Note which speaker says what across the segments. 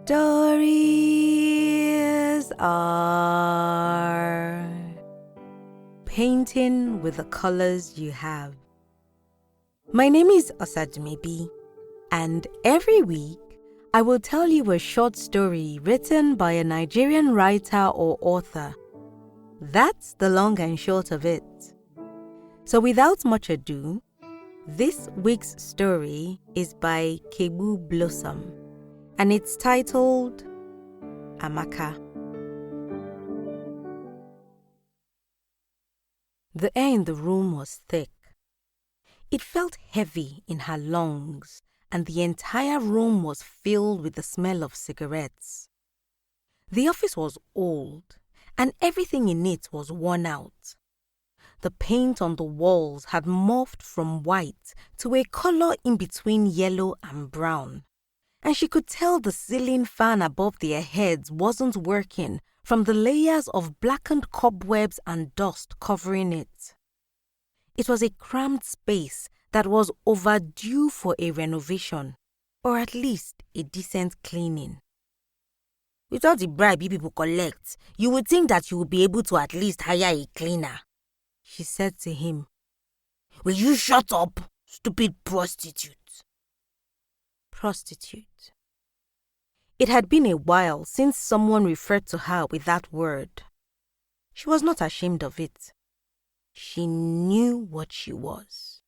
Speaker 1: Stories are painting with the colors you have. My name is Osajumebi, and every week I will tell you a short story written by a Nigerian writer or author. That's the long and short of it. So without much ado, this week's story is by Kegbu Blossom, and it's titled Amaka. The air in the room was thick. It felt heavy in her lungs, and the entire room was filled with the smell of cigarettes. The office was old, and everything in it was worn out. The paint on the walls had morphed from white to a color in between yellow and brown, and she could tell the ceiling fan above their heads wasn't working from the layers of blackened cobwebs and dust covering it. It was a cramped space that was overdue for a renovation, or at least a decent cleaning. Without the bribe you people collect, you would think that you would be able to at least hire a cleaner, she said to him. Will you shut up, stupid prostitute? Prostitute. It had been a while since someone referred to her with that word. She was not ashamed of it. She knew what she was.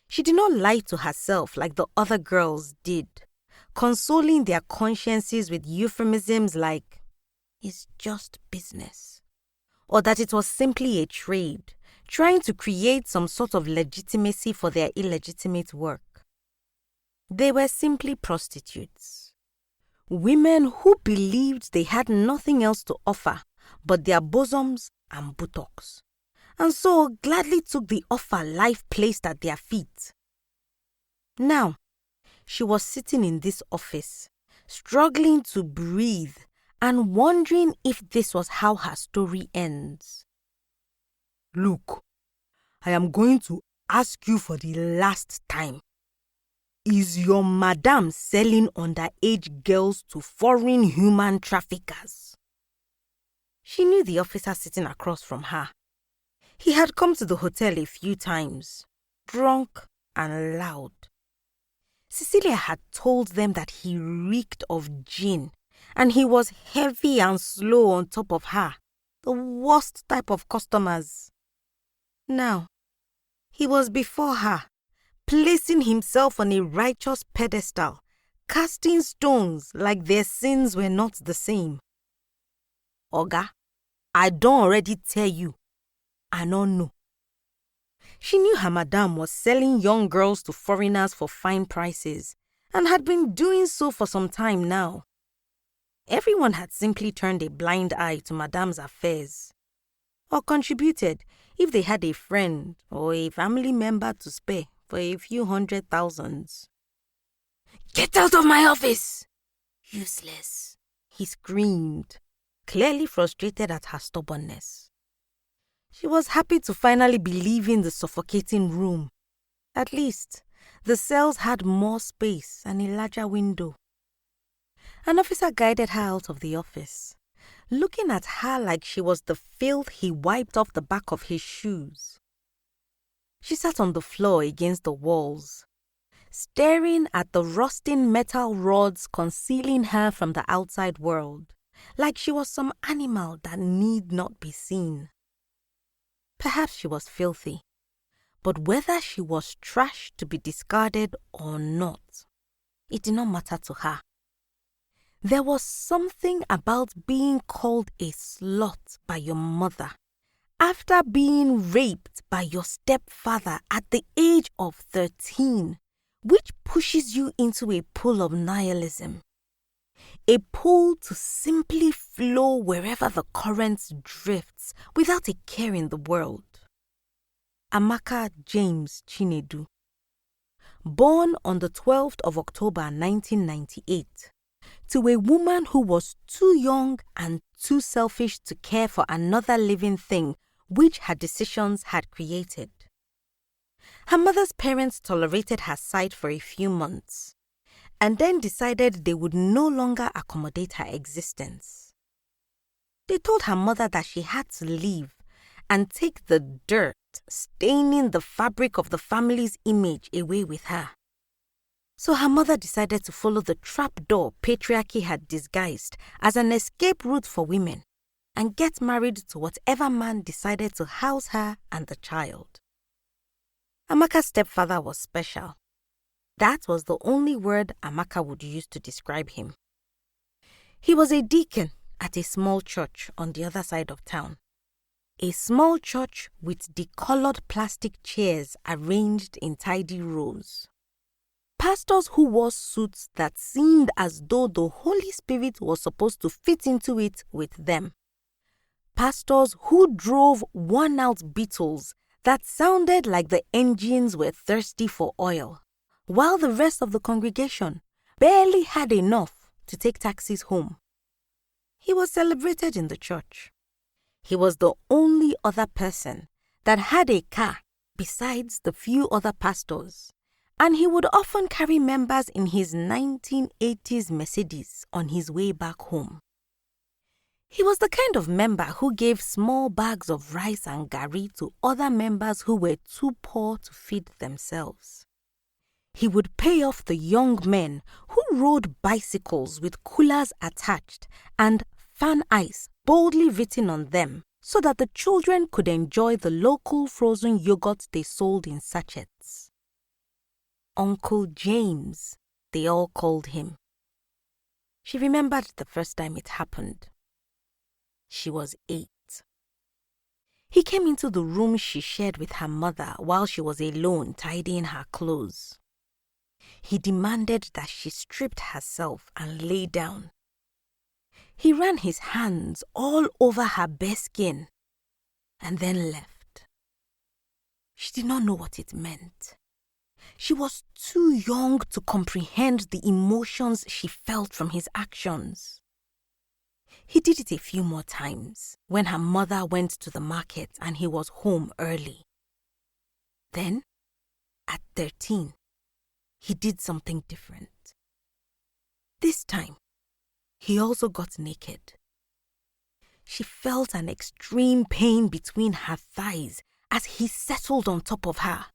Speaker 1: She did not lie to herself like the other girls did, consoling their consciences with euphemisms like, "It's just business," or that it was simply a trade, trying to create some sort of legitimacy for their illegitimate work. They were simply prostitutes. Women who believed they had nothing else to offer but their bosoms and buttocks, and so gladly took the offer life placed at their feet. Now, she was sitting in this office, struggling to breathe and wondering if this was how her story ends. Look, I am going to ask you for the last time. Is your madam selling underage girls to foreign human traffickers? She knew the officer sitting across from her. He had come to the hotel a few times, drunk and loud. Cecilia had told them that he reeked of gin, and he was heavy and slow on top of her, the worst type of customers. Now, he was before her, placing himself on a righteous pedestal, casting stones like their sins were not the same. Oga, I don't already tell you. I don't know. She knew her madam was selling young girls to foreigners for fine prices, and had been doing so for some time now. Everyone had simply turned a blind eye to madam's affairs, or contributed if they had a friend or a family member to spare for a few $100,000. Get out of my office! Useless, he screamed, clearly frustrated at her stubbornness. She was happy to finally be leaving the suffocating room. At least, the cells had more space and a larger window. An officer guided her out of the office, looking at her like she was the filth he wiped off the back of his shoes. She sat on the floor against the walls, staring at the rusting metal rods concealing her from the outside world, like she was some animal that need not be seen. Perhaps she was filthy, but whether she was trash to be discarded or not, it did not matter to her. There was something about being called a slut by your mother after being raped by your stepfather at the age of 13, which pushes you into a pool of nihilism. A pool to simply flow wherever the current drifts without a care in the world. Amaka James Chinedu. Born on the 12th of October 1998, to a woman who was too young and too selfish to care for another living thing which her decisions had created. Her mother's parents tolerated her sight for a few months, and then decided they would no longer accommodate her existence. They told her mother that she had to leave and take the dirt staining the fabric of the family's image away with her. So her mother decided to follow the trapdoor patriarchy had disguised as an escape route for women and get married to whatever man decided to house her and the child. Amaka's stepfather was special. That was the only word Amaka would use to describe him. He was a deacon at a small church on the other side of town. A small church with decolored plastic chairs arranged in tidy rows. Pastors who wore suits that seemed as though the Holy Spirit was supposed to fit into it with them. Pastors who drove worn-out Beetles that sounded like the engines were thirsty for oil, while the rest of the congregation barely had enough to take taxis home. He was celebrated in the church. He was the only other person that had a car besides the few other pastors, and he would often carry members in his 1980s Mercedes on his way back home. He was the kind of member who gave small bags of rice and gari to other members who were too poor to feed themselves. He would pay off the young men who rode bicycles with coolers attached and fan ice boldly written on them so that the children could enjoy the local frozen yogurt they sold in sachets. Uncle James, they all called him. She remembered the first time it happened. She was 8. He came into the room she shared with her mother while she was alone tidying her clothes. He demanded that she stripped herself and lay down. He ran his hands all over her bare skin and then left. She did not know what it meant. She was too young to comprehend the emotions she felt from his actions. He did it a few more times when her mother went to the market and he was home early. Then, at 13, he did something different. This time, he also got naked. She felt an extreme pain between her thighs as he settled on top of her.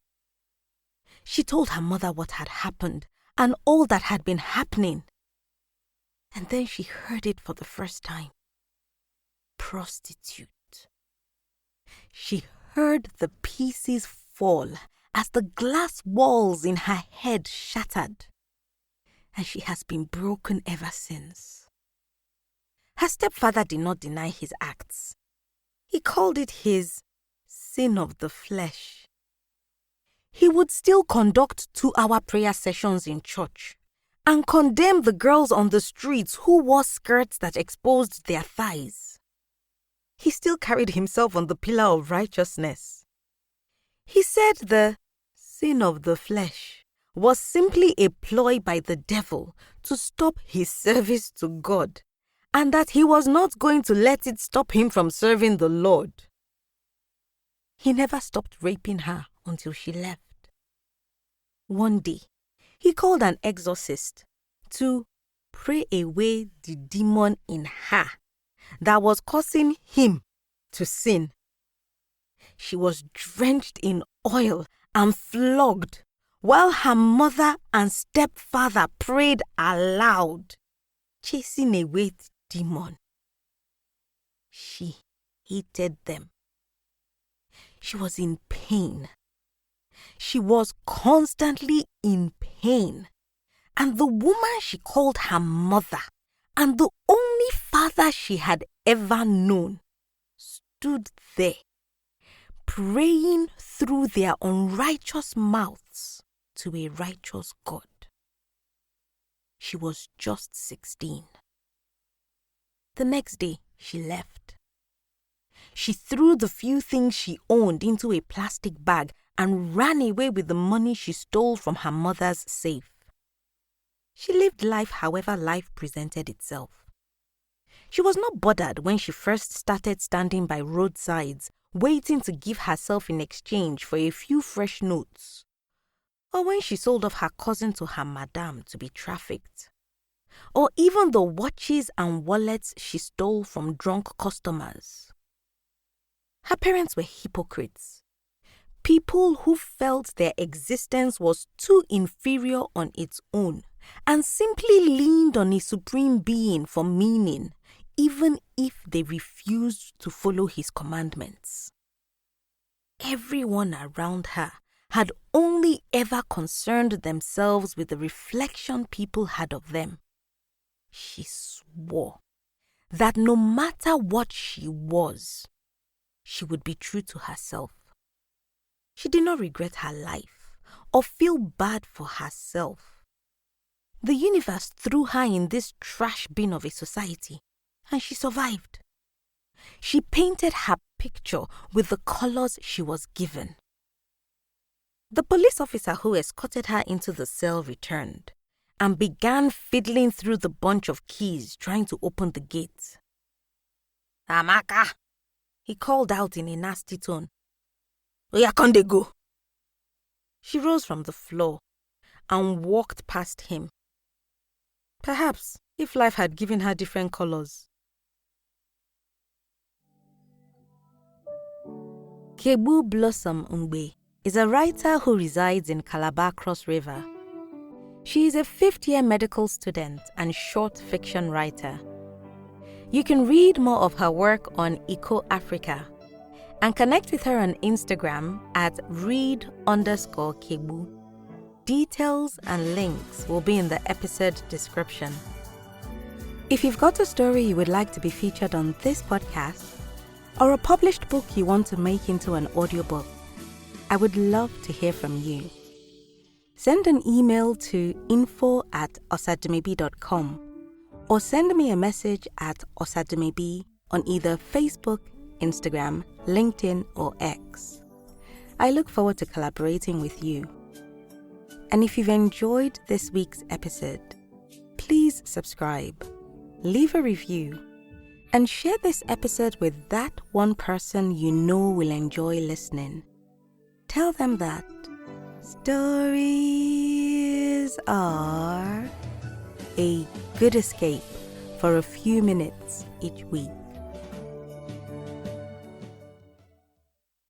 Speaker 1: She told her mother what had happened and all that had been happening. And then she heard it for the first time. Prostitute. She heard the pieces fall as the glass walls in her head shattered. And she has been broken ever since. Her stepfather did not deny his acts. He called it his sin of the flesh. He would still conduct 2-hour prayer sessions in church and condemn the girls on the streets who wore skirts that exposed their thighs. He still carried himself on the pillar of righteousness. He said the sin of the flesh was simply a ploy by the devil to stop his service to God, and that he was not going to let it stop him from serving the Lord. He never stopped raping her until she left. One day, he called an exorcist to pray away the demon in her that was causing him to sin. She was drenched in oil and flogged while her mother and stepfather prayed aloud, chasing away the demon. She hated them. She was in pain. She was constantly in pain. And the woman she called her mother, and the only father she had ever known, stood there, praying through their unrighteous mouths to a righteous God. She was just 16. The next day, she left. She threw the few things she owned into a plastic bag and ran away with the money she stole from her mother's safe. She lived life however life presented itself. She was not bothered when she first started standing by roadsides, waiting to give herself in exchange for a few fresh notes. or when she sold off her cousin to her madame to be trafficked, or even the watches and wallets she stole from drunk customers. Her parents were hypocrites, people who felt their existence was too inferior on its own and simply leaned on a supreme being for meaning, even if they refused to follow his commandments. Everyone around her had only ever concerned themselves with the reflection people had of them. She swore that no matter what she was, she would be true to herself. She did not regret her life or feel bad for herself. The universe threw her in this trash bin of a society, and she survived. She painted her picture with the colors she was given. The police officer who escorted her into the cell returned and began fiddling through the bunch of keys trying to open the gate. "Amaka," he called out in a nasty tone. "Where can they go?" She rose from the floor and walked past him. Perhaps if life had given her different colors. Kegbu Blossom is a writer who resides in Calabar Cross River. She is a fifth-year medical student and short fiction writer. You can read more of her work on Eco Africa and connect with her on Instagram at read_Kegbu. Details and links will be in the episode description. If you've got a story you would like to be featured on this podcast, or a published book you want to make into an audiobook, I would love to hear from you. Send an email to info@osadumebi.com or send me a message at osadumebi on either Facebook, Instagram, LinkedIn, or X. I look forward to collaborating with you. And if you've enjoyed this week's episode, please subscribe, leave a review, and share this episode with that one person you know will enjoy listening. Tell them that stories are a good escape for a few minutes each week.